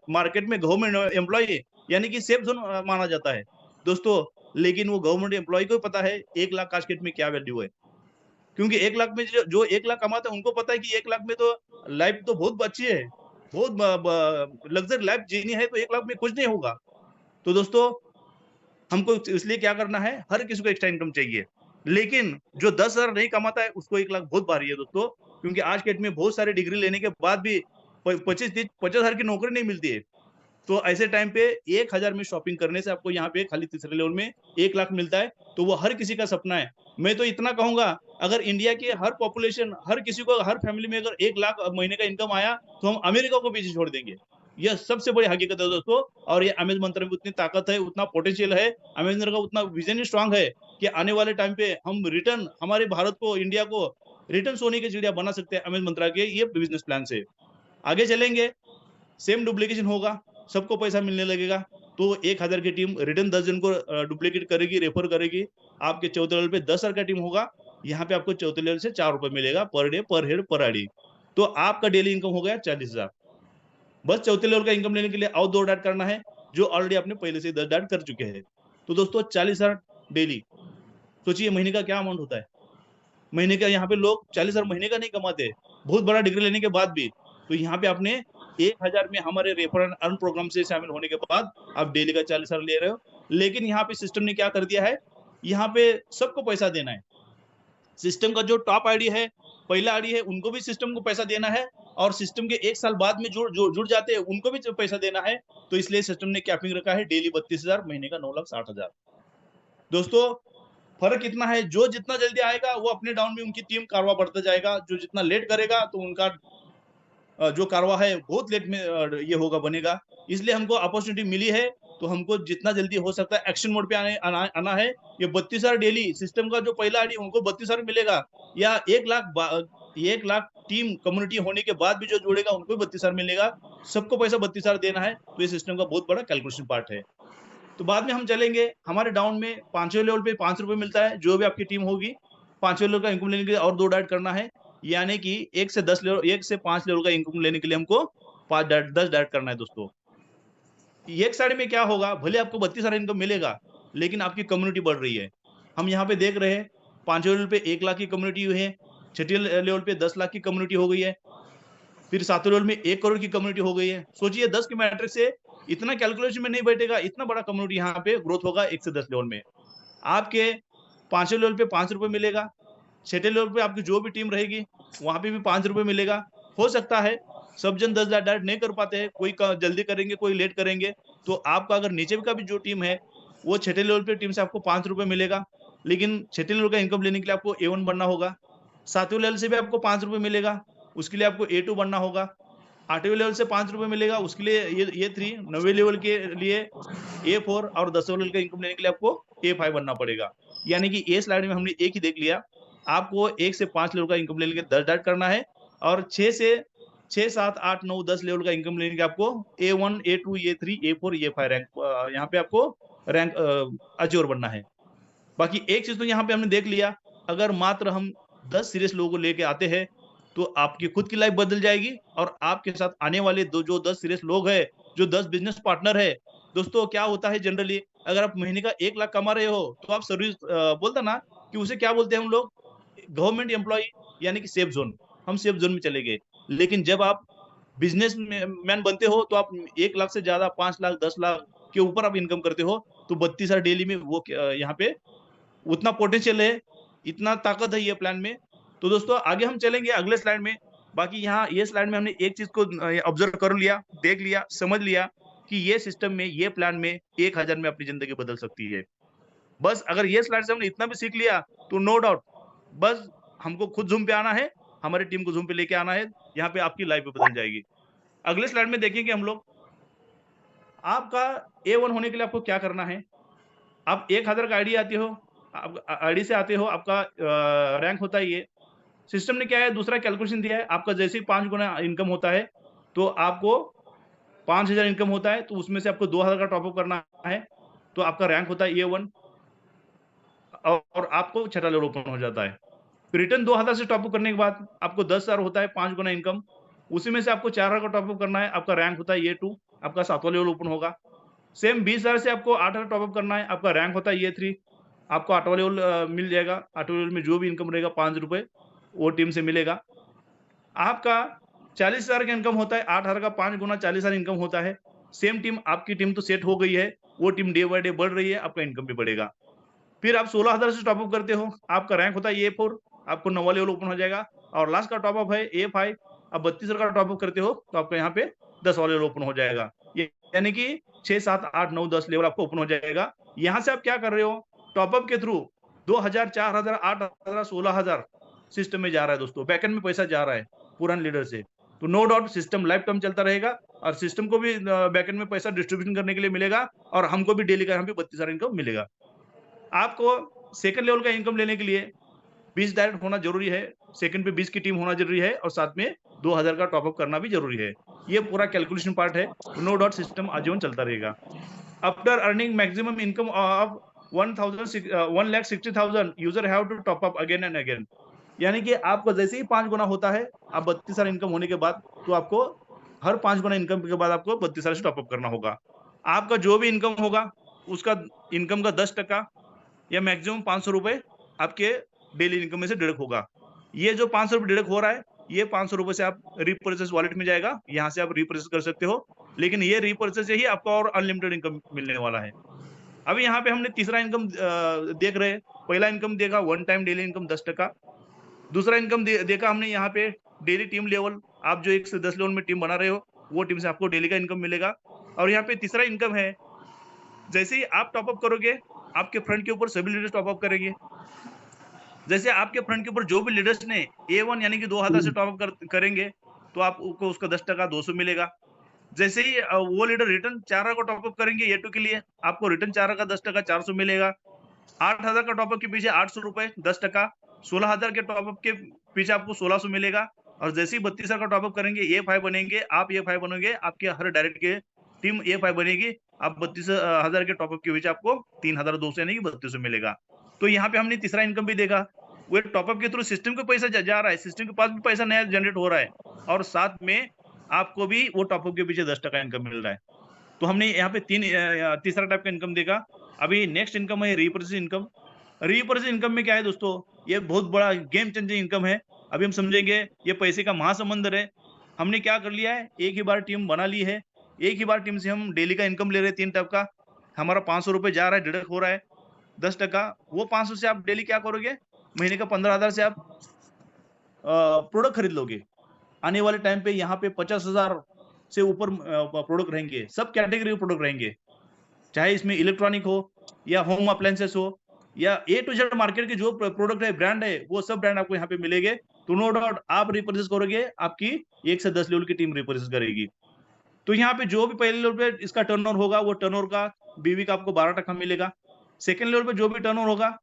मार्केट में गवर्नमेंट एम्प्लॉयी यानी कि सेफ ज़ोन माना जाता है। दोस्तों, लेकिन वो गवर्नमेंट एम्प्लॉयी को पता है 1 लाख आज के डेट में क्या वैल्यू है। क्योंकि 1 लाख में जो 1 लाख कमाता है उनको पता है कि 1 लाख में तो लाइफ तो बहुत अच्छी है। बहुत ब ब लग्ज़री लाइफ जीनी है तो 1 लाख में कुछ नहीं होगा। तो दोस्तों, हमको इसलिए क्या करना है, हर किसी को एक्स्ट्रा इनकम चाहिए। लेकिन जो 10,000 नहीं कमाता है, उसको 1 लाख बहुत भारी है दोस्तों, क्योंकि आज के डेट में बहुत सारे डिग्री लेने के बाद भी प 25-30 50,000 की नौकरी नहीं मिलती है। तो ऐसे टाइम पे 1000 में शॉपिंग करने से आपको यहाँ पे खाली तीसरे लेवल में 1 लाख मिलता है, तो वो हर किसी का सपना है। मैं तो इतना कहूँगा, अगर इंडिया के हर पॉपुलेशन, हर किसी को, हर फैमिली में अगर 1 लाख महीने का इनकम आया, तो हम अमेरिका को पीछे छोड़ देंगे। यह सबसे बड़ी हकीकत है दोस्तों, और ये अमेज़ मंत्र में उतनी ताकत है, उतना पोटेंशियल है, अमेज़ मंत्र का उतना विज़न ही स्ट्रॉन्ग है कि आने वाले टाइम पे हम रिटर्न हमारे भारत को, इंडिया को रिटर्न सोने की चिड़िया बना सकते हैं अमेज़ मंत्रा के ये बिज़नेस प्लान से। आगे चलेंगे, सेम डुप्लीकेशन होगा, सबको पैसा मिलने लगेगा, तो 1000 की टीम रिटर्न 10 जन को डुप्लीकेट करेगी, रेफर करेगी। आपके चौथे लेवल पे 10,000 का टीम होगा, यहाँ पे आपको चौथे लेवल से ₹4 मिलेगा पर डे, पर हेड, पर आईडी। तो आपका डेली इनकम हो गया 40,000। बस चौथे लेवल का इनकम लेने के लिए और 2 डाइट करना है, जो ऑलरेडी आपने पहले से ही 10 डाइट कर चुके हैं। तो दोस्तों 40,000 डेली, सोचिए महीने का क्या अमाउंट होता है? महीने का यहाँ पे लोग 40,000 महीने का नहीं कमाते, बहुत बड़ा डिग्री लेने के बाद भी। तो यहाँ पे आपने 1000 में हमारे रेफर एंड अर्न प्रोग्राम से शामिल होने के बाद आप डेली का 40,000 ले रहे हो। लेकिन यहाँ पे सिस्टम ने क्या कर दिया है, यहाँ पे सबको पैसा देना है। सिस्टम का जो टॉप आईडी है, पहला आईडी है, उनको भी सिस्टम को पैसा देना है, और सिस्टम के 1 साल बाद में जुड़ जाते हैं, उनको भी पैसा देना है। तो इसलिए सिस्टम ने कैपिंग रखा है डेली 32,000, महीने का 9,60,000। दोस्तों, फ़र्क कितना है, जो जितना जल्दी आएगा वो अपने डाउन में उनकी टीम कारवां बढ़ता जाएगा, जो जितना लेट करेगा तो उनका जो कारवां है बहुत लेट में ये होगा, बनेगा। इसलिए हमको अपॉर्च्युनिटी मिली है, तो तो हमको जितना जल्दी हो सकता है एक्शन मोड पे आना है। ये 32,000 डेली सिस्टम का जो पहला आईडी उनको 32,000 मिलेगा, या 1 लाख टीम कम्युनिटी होने के बाद भी जो जुड़ेगा उनको भी 32,000 मिलेगा। सबको पैसा 32,000 देना है। तो ये सिस्टम का बहुत बड़ा कैलकुलेशन पार्ट है। तो बाद में हम चलेंगे हमारे डाउन में 5वें लेवल पे 5 रुपए मिलता है। जो भी आपकी टीम होगी 5वें लेवल का इनकम लेने के लिए और 2 डाइट करना है, यानी कि 1 से 5 लेवल का इनकम लेने के लिए हमको 10 डाइट करना है दोस्तों। एक साइड में क्या होगा, भले आपको 32,000 इनकम मिलेगा, लेकिन आपकी कम्युनिटी बढ़ रही है। हम यहाँ पे देख रहे हैं 5वें लेवल पे 1 लाख की कम्युनिटी हुई है, 6ठे लेवल पे 10 लाख की कम्युनिटी हो गई है, फिर 7वें लेवल में 1 करोड़ की कम्युनिटी हो गई है। सोचिए 10 की मैट्रिक्स से इतना कैलकुलेशन में नहीं बैठेगा, इतना बड़ा कम्युनिटी यहाँ पे ग्रोथ होगा 1 से 10 लेवल में। आपके 5वें लेवल पे 5 रुपए मिलेगा, 6ठे लेवल पे आपकी जो भी टीम रहेगी वहां पे भी 5 रुपए मिलेगा। हो सकता है सब जन 10 डायरेक्ट नहीं कर पाते हैं, कोई जल्दी करेंगे, कोई लेट करेंगे, तो आपका अगर नीचे का भी जो टीम है वो 6ठे लेवल पे टीम से आपको 5 रुपए मिलेगा, लेकिन 6ठे लेवल का इनकम लेने के लिए आपको A1 बनना होगा। 7वें लेवल से भी आपको 5 रुपए मिलेगा, उसके लिए आपको A2 बनना होगा। 8वें लेवल से 5 रुपए मिलेगा, उसके लिए ये 3। 9वें लेवल के लिए A4 और 10वें लेवल का इनकम लेने के लिए आपको A5 बनना पड़ेगा। यानी कि ये स्लाइड में हमने एक ही देख लिया, आपको 1 से 5 लेवल का इनकम लेने के 10 डाइट करना है, और 6, 7, 8, 9, 10 लेवल का इनकम लेने के आपको A1, A2, A3, A4, A5 rank यहाँ पे आपको रैंक अचीवर बनना है। बाकी एक चीज तो यहाँ पे हमने देख लिया, अगर मात्र हम 10 सीरियस लोगों को लेके आते हैं तो आपकी खुद की लाइफ बदल जाएगी, और आपके साथ आने वाले जो 10 सीरियस लोग हैं, जो 10 बिजनेस पार्टनर है। दोस्तों क्या होता है जनरली, अगर आप महीने का 1 लाख कमा रहे हो तो आप सर्विस बोलता ना कि उसे क्या बोलते हैं हम लोग, गवर्नमेंट एम्प्लॉय, यानी कि सेफ जोन। हम सेफ जोन में चले गए। लेकिन जब आप बिजनेस मैन बनते हो तो आप 1 लाख से ज्यादा, 5 लाख, 10 लाख के ऊपर आप इनकम करते हो, तो 32,000 डेली में वो यहाँ पे उतना पोटेंशियल है, इतना ताकत है ये प्लान में। तो दोस्तों आगे हम चलेंगे अगले स्लाइड में। बाकी यहाँ ये स्लाइड में हमने एक चीज को ऑब्जर्व कर लिया, देख लिया, समझ लिया कि ये सिस्टम में, ये प्लान में 1,000 में अपनी जिंदगी बदल सकती है। बस अगर ये स्लाइड से हमने इतना भी सीख लिया तो नो डाउट, बस हमको खुद जूम पे आना है, हमारी टीम को जूम पे लेके आना है, यहाँ पे आपकी लाइफ भी बदल जाएगी। अगले स्लाइड में देखेंगे हम लोग, आपका A1 होने के लिए आपको क्या करना है। आप 1,000 का आईडी आते हो, आप आईडी से आते हो, आपका रैंक होता है ये। सिस्टम ने क्या है, दूसरा कैलकुलेशन दिया है, आपका जैसे ही 5 गुना इनकम होता है तो आपको 5,000 इनकम होता है, तो उसमें से आपको 2,000 का टॉपअप करना है, तो आपका रैंक होता है A1, और आपको 6ठा लेवल ओपन हो जाता है। रिटर्न 2,000 से टॉपअप करने के बाद आपको 10,000 होता है, 5 गुना इनकम। उसी में से आपको 4,000 का टॉपअप करना है, आपका रैंक होता है A2, आपका 7वां लेवल ओपन होगा। सेम 20,000 से आपको 8,000 टॉपअप करना है, आपका रैंक होता है A3, आपको 8वां लेवल मिल जाएगा। 8वें लेवल में जो भी इनकम रहेगा 5 रुपए वो टीम से मिलेगा। आपका 40,000 का इनकम होता है, 8,000 का 5 गुना 40,000 इनकम होता है। सेम टीम, आपकी टीम तो सेट हो गई है, वो टीम डे बाय डे बढ़ रही है, आपका इनकम भी बढ़ेगा। फिर आप 16,000 से टॉपअप करते हो, आपका रैंक होता है A4, आपको 9वां लेवल ओपन हो जाएगा, और लास्ट का टॉपअप है A5। आप 32,000 का टॉपअप करते हो तो आपका यहाँ पे 10वां लेवल ओपन हो जाएगा। ये यानी कि 6, 7, 8, 9, 10 लेवल आपको ओपन हो जाएगा। यहाँ से आप क्या कर रहे हो, टॉपअप के थ्रू 2,000, 4,000, 8,000, 16,000 सिस्टम में जा रहा है दोस्तों, बैकएंड में पैसा जा रहा है पुराने लीडर से। तो no doubt system lifetime चलता रहेगा, और सिस्टम को भी बैकएंड में पैसा डिस्ट्रीब्यूशन करने के लिए मिलेगा, और हमको भी डेली का यहाँ पे 32,000 इनकम मिलेगा। आपको सेकंड लेवल का इनकम लेने के लिए 20 डायरेक्ट होना जरूरी है, सेकंड पे 20 की टीम होना जरूरी है, और साथ में 2,000 का टॉपअप करना भी जरूरी है। ये पूरा कैलकुलेशन पार्ट है, नो डाउट सिस्टम आजीवन चलता रहेगा। After earning maximum income of 1,60,000 user have to top up again and again. यानी कि आपको जैसे ही 5 गुना होता है, आप 32,000 इनकम होने के बाद, तो आपको हर 5 गुना इनकम के बाद आपको 32,000 से टॉपअप करना होगा। आपका जो भी इनकम होगा उसका इनकम का 10% या मैक्सिमम 500 रुपए आपके डेली इनकम में से डिडक्ट होगा। ये जो 500 रुपए डिडक्ट हो रहा है, ये 500 रुपए से आप रीपर्चेस वॉलेट में जाएगा, यहाँ से आप रीपर्चेस कर सकते हो, लेकिन ये रीपर्चेस से ही आपको और अनलिमिटेड इनकम मिलने वाला है। अभी यहाँ पे हमने तीसरा इनकम देख रहे हैं। पहला इनकम देखा वन टाइम डेली इनकम 10%। दूसरा इनकम देखा हमने यहाँ पे डेली टीम लेवल, आप जो 1 से 10 लेवल में टीम बना रहे हो वो टीम से आपको डेली का इनकम मिलेगा। और यहाँ पे तीसरा इनकम है, जैसे ही आप टॉपअप करोगे आपके फ्रंट के ऊपर सभी लीडर्स टॉपअप करेंगे। जैसे आपके फ्रंट के ऊपर जो भी लीडर्स ने A1 यानी कि 2,000 से टॉपअप करेंगे तो आपको उसका 10% 200 मिलेगा। जैसे ही वो लीडर रिटर्न 4 को टॉपअप करेंगे A2 के लिए, आपको रिटर्न 4 का 10% 400 मिलेगा। 8,000 का टॉपअप के पीछे 800 रुपए 10%, 16,000 के टॉपअप के पीछे आपको 1600 मिलेगा। और जैसे ही 32,000 का टॉपअप करेंगे, A5 बनेंगे, आप A5 बनोगे, आपके हर डायरेक्ट के टीम A5 बनेगी। आप 32,000 के टॉपअप के पीछे आपको 3,200 यानी कि 3200 मिलेगा। तो यहाँ पे हमने तीसरा इनकम भी देखा, वो टॉपअप के थ्रू सिस्टम को पैसा जा रहा है, सिस्टम के पास भी पैसा नया जनरेट हो रहा है, और साथ में आपको भी वो टॉपअप के पीछे 10% इनकम मिल रहा है। तो हमने यहाँ पे तीसरा टाइप का इनकम देखा। अभी नेक्स्ट इनकम है रीपर्चेज इनकम। रीपर्चेज इनकम में क्या है दोस्तों, ये बहुत बड़ा गेम चेंजिंग इनकम है। अभी हम समझेंगे, ये पैसे का महासमुंदर है। हमने क्या कर लिया है, एक ही बार टीम बना ली है, एक ही बार टीम से हम डेली का इनकम ले रहे हैं 3 टाइप का। हमारा 500 रुपए जा रहा है, डिडक्ट हो रहा है 10%। वो 500 से आप डेली क्या करोगे, महीने का 15,000 से आप प्रोडक्ट खरीद लोगे। आने वाले टाइम पे यहाँ पे 50,000 से ऊपर प्रोडक्ट रहेंगे, सब कैटेगरी के प्रोडक्ट रहेंगे, चाहे इसमें इलेक्ट्रॉनिक हो या होम अप्लायंसेस हो या A to Z मार्केट के जो प्रोडक्ट है, ब्रांड है, वो सब ब्रांड आपको यहाँ पे मिलेंगे। तो नो डाउट आप रिपर्चेस करोगे, आपकी 1 से 10 लेवल की टीम रिपर्चेस करेगी। तो यहाँ पे जो भी पहले लेवल पे इसका टर्नओवर होगा, वो टर्नओवर का बीवी का आपको 12% मिलेगा। सेकंड लेवल पे जो भी टर्नओवर होगा,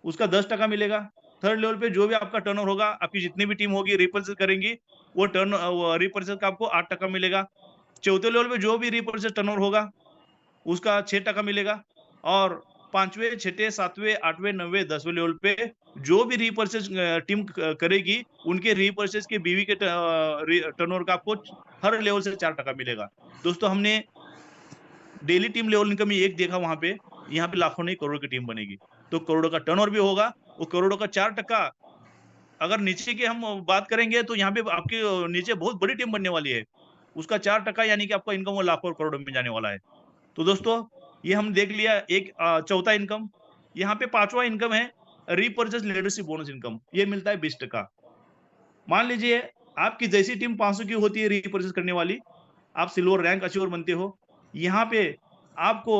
उसका 10% मिलेगा। थर्ड लेवल पे जो भी आपका टर्नओवर होगा, आपकी जितनी भी टीम होगी रिपर्चेस करेंगी, वो रिपर्चेस का आपको 8% मिलेगा। चौथे लेवल पे जो भी रिपर्चेस टर्नओवर होगा, उसका 6% मिलेगा। और 5वें, 6ठे, 7वें, 8वें, 9वें, 10वें लेवल पे जो भी रिपर्चेस टीम करेगी, उनके रिपर्चेस के बीवी के टर्नओवर का आपको हर लेवल से 4% मिलेगा। दोस्तों, हमने डेली टीम लेवल इनकम एक देखा वहां पे, यहाँ पे लाखों नहीं करोड़ की टीम बनेगी। तो करोड़ों का टर्नओवर भी होगा, वो करोड़ों का 4%। अगर नीचे की हम बात करेंगे, तो यहाँ पे आपके नीचे बहुत बड़ी टीम बनने वाली है, उसका 4% यानी कि आपका इनकम वो लाखों और करोड़ों में जाने वाला है। तो दोस्तों, ये हम देख लिया एक चौथा इनकम। यहाँ पे पांचवा इनकम है रीपर्चेस लीडरशिप बोनस इनकम, ये मिलता है 20%। मान लीजिए आपकी जैसी टीम 500 की होती है रीपर्चेस करने वाली, आप सिल्वर रैंक अचीवर बनते हो। यहाँ पे आपको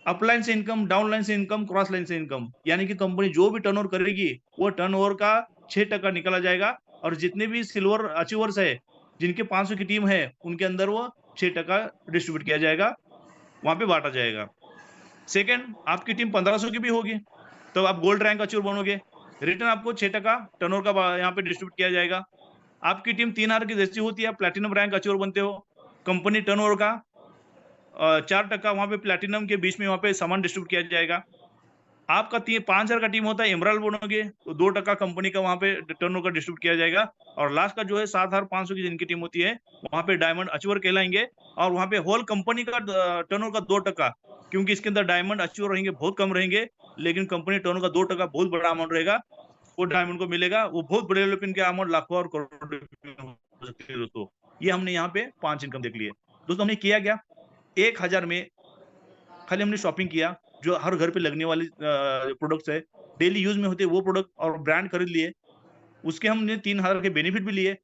अपलाइन से इनकम, डाउनलाइन से इनकम, क्रॉस लाइन से इनकम, यानी कि कंपनी जो भी टर्नओवर करेगी, वो टर्नओवर का 6% निकला जाएगा। और जितने भी सिल्वर अचीवर्स है, जिनके 500 की टीम है, उनके अंदर वो 6% डिस्ट्रीब्यूट किया जाएगा, वहां पे बांटा जाएगा। सेकंड, आपकी टीम 1500 की भी होगी, तो आप गोल्ड रैंक अचीवर बनोगे, रिटर्न आपको 6% टर्नओवर का यहाँ पे डिस्ट्रीब्यूट किया जाएगा। आपकी टीम 3R की जैसी होती है, आप प्लैटिनम रैंक अचीवर बनते हो, कंपनी टर्नओवर का 4% वहां पे प्लैटिनम के बीच में वहां पे सामान डिस्ट्रीब्यूट किया जाएगा। आपका 5,000 का टीम होता है, एमराल्ड बनोगे, तो 2% कंपनी का वहां पे टर्नओवर का डिस्ट्रीब्यूट किया जाएगा। और लास्ट का जो है 7,500 की जिनकी टीम होती है, वहां पे डायमंड अचीवर कहलाएंगे, और वहां पे होल कंपनी का टर्नओवर का 2%, क्योंकि इसके अंदर डायमंड अचीवर रहेंगे बहुत कम रहेंगे, लेकिन कंपनी टर्नओवर का 2% बहुत बड़ा अमाउंट रहेगा, वो डायमंड को मिलेगा। वो बहुत बड़े लेवल पे इनके अमाउंट लाखों और करोड़ों में हो सकती है दोस्तों। ये हमने यहाँ पे 5 इनकम देख लिए। दोस्तों, हमने किया क्या, 1,000 में खाली हमने शॉपिंग किया, जो हर घर पे लगने वाली प्रोडक्ट्स है, डेली यूज में होते हैं वो प्रोडक्ट और ब्रांड खरीद लिए, उसके हमने 3,000 के बेनिफिट भी लिए।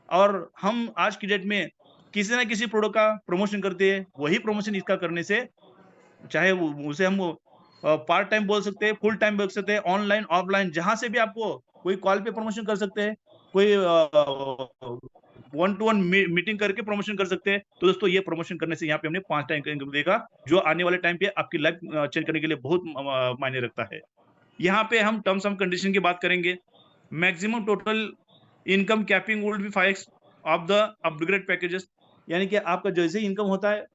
और हम आज की डेट में किसी ना किसी प्रोडक्ट का प्रमोशन करते हैं, वही प्रमोशन इसका करने से, चाहे वो उसे हम पार्ट टाइम बोल सकते हैं, फुल टाइम बोल सकते हैं, ऑनलाइन ऑफलाइन जहां से भी आपको कोई कॉल पे प्रमोशन कर सकते हैं, कोई वन टू वन मीटिंग करके प्रमोशन कर सकते हैं। तो दोस्तों, ये प्रमोशन करने से यहाँ पे हमने 5 टाइम इनकम देखा, जो आने वाले टाइम पे आपकी लाइफ चेंज करने के लिए बहुत मायने रखता है। यहाँ पे हम टर्म्स एंड कंडीशन की बात करेंगे। Maximum total income capping would be 5x of the upgrade packages, यानी कि आपका जैसे ही इनकम होता है,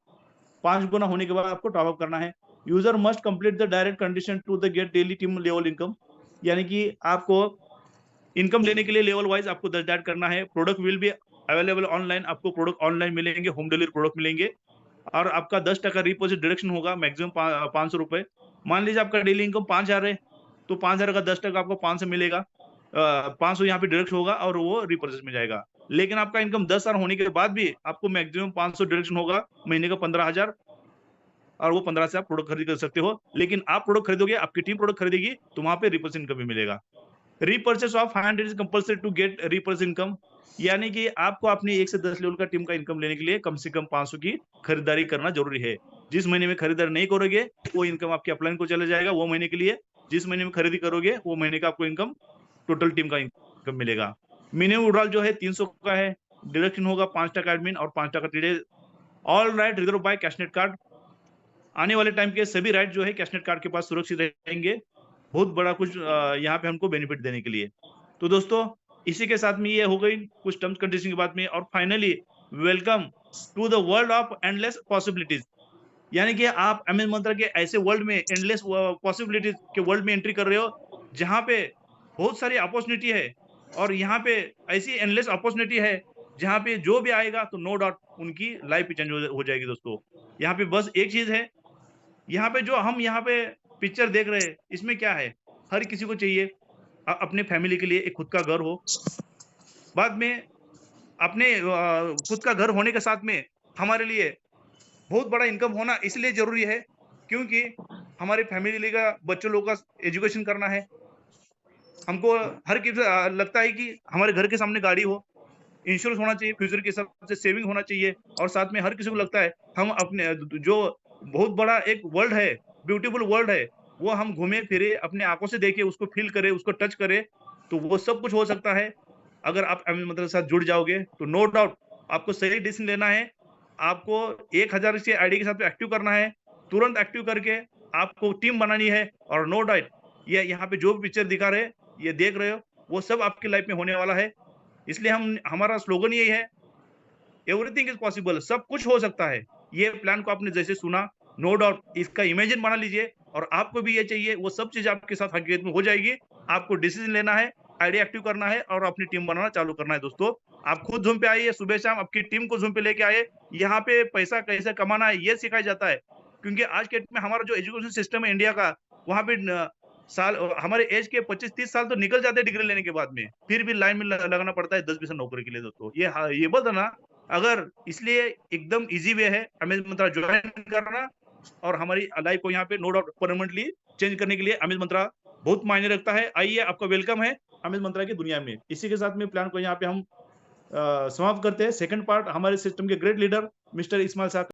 5 गुना होने के बाद आपको टॉप अप करना है। User must complete the direct condition to the get daily team level income, यानी कि आपको इनकम लेने के लिए लेवल वाइज आपको 10 ऐड करना है। Product will be available online, आपको प्रोडक्ट ऑनलाइन मिलेंगे, होम डिलीवरी प्रोडक्ट मिलेंगे। और आपका 10% रिपोजिट डिडक्शन होगा, मैक्सिमम 500 रुपए। मान लीजिए आपका डेली इनकम 5,000 है, तो 5,000 का 10% आपको 500 मिलेगा, 500 यहाँ पे डिडक्ट होगा और वो रिपर्चेस में जाएगा। लेकिन आपका इनकम 10,000 होने के बाद भी आपको मैक्सिमम 500 डिडक्शन होगा, महीने का 15,000, और वो 15 से आप प्रोडक्ट खरीद कर सकते हो। लेकिन आप प्रोडक्ट खरीदोगे, आपकी टीम प्रोडक्ट खरीदेगी, तो वहां पे रिपर्चेस इनकम भी मिलेगा। Repurchase of 500 is compulsory to get repurchase income, यानी कि आपको अपनी 1 से 10 लेवल का टीम का इनकम लेने के लिए कम से कम 500 की खरीदारी करना जरूरी है। जिस महीने में खरीदारी नहीं करोगे, वो इनकम आपके अपलाइन को चला जाएगा वो महीने के लिए। जिस महीने में खरीदी करोगे, वो महीने का आपको इनकम, टोटल टीम का इनकम मिलेगा। मिनिमम विड्रॉल जो है 300 का है, डिडक्शन होगा 5% एडमिन और 5% टीडे all right reserved by Cashnet card. आने वाले टाइम के सभी राइट जो है कैशनेट कार्ड के पास सुरक्षित रहेंगे। बहुत बड़ा कुछ यहाँ पे हमको बेनिफिट देने के लिए। तो दोस्तों, इसी के साथ में ये हो गई कुछ टर्म्स कंडीशन की बात में। और finally welcome to the world of endless possibilities. यानी कि आप अमेज़न मंत्रा के ऐसे वर्ल्ड में एंडलेस पॉसिबिलिटीज के वर्ल्ड में एंट्री कर रहे हो, जहाँ पे बहुत सारी अपॉर्चुनिटी है। और यहाँ पे ऐसी एंडलेस अपॉर्चुनिटी है, जहाँ पे जो भी आएगा तो नो डाउट उनकी लाइफ चेंज हो जाएगी दोस्तों। यहाँ पे बस एक चीज़ है, यहाँ पे जो हम यहाँ पे पिक्चर देख रहे हैं, इसमें क्या है, हर किसी को चाहिए अपने फैमिली के लिए एक खुद का घर हो। बाद में अपने खुद का घर होने के साथ में हमारे लिए बहुत बड़ा इनकम होना इसलिए ज़रूरी है, क्योंकि हमारे फैमिली का बच्चों लोगों का एजुकेशन करना है। हमको हर किसी लगता है कि हमारे घर के सामने गाड़ी हो, इंश्योरेंस होना चाहिए, फ्यूचर के हिसाब से सेविंग होना चाहिए। और साथ में हर किसी को लगता है हम अपने जो बहुत बड़ा एक वर्ल्ड है, ब्यूटीफुल वर्ल्ड है, वो हम घूमे-फिरे, अपने आँखों से देखें, उसको फ़ील करें, उसको टच करें, तो वो सब कुछ हो सकता है। अगर आप अमेज़न मंत्रा के साथ जुड़ जाओगे, तो नो डाउट आपको सही डिसीज़न लेना है। आपको 1000 से आईडी के साथ में एक्टिव करना है, तुरंत एक्टिव करके आपको टीम बनानी है। और नो डाउट ये यहाँ पे जो भी पिक्चर दिखा रहे हैं, ये देख रहे हो, वो सब आपकी लाइफ में होने वाला है। इसलिए हमारा स्लोगन यही है, एवरीथिंग इज़ पॉसिबल, सब कुछ हो सकता है। ये प्लान को आपने जैसे सुना, नो डाउट इसका इमेजिन बना लीजिए, और आपको भी ये चाहिए, वो सब चीज़ आपके साथ हकीकत में हो जाएगी। आपको डिसीज़न लेना है, आईडी एक्टिव करना है और अपनी टीम बनाना चालू करना है दोस्तों। आप खुद ज़ूम पे आइए, सुबह-शाम आपकी टीम को ज़ूम पे लेके आइए। यहाँ पे पैसा कैसे कमाना है, ये सिखाया जाता है। क्योंकि आज के डेट में हमारा जो एजुकेशन सिस्टम है इंडिया का, वहाँ पे हमारे एज के 25-30 साल तो निकल जाते हैं डिग्री लेने के बाद में। फिर भी लाइन में लगाना पड़ता है 10-20 नौकरी के लिए दोस्तों। ये बोलता ना, अगर इसलिए एकदम ईज़ी वे है अमेज़न मंत्रा जॉइन करना, और हमारी लाइफ को यहाँ पे नो डाउट परमानेंटली चेंज करने के लिए अमेज़न मंत्रा बहुत मायने रखता है। आइए, आपका वेलकम है अमेज़न मंत्रा की दुनिया में। इसी के साथ में प्लान को यहाँ पे हम समाप्त करते हैं। सेकंड पार्ट हमारे सिस्टम के ग्रेट लीडर मिस्टर इस्माइल साहब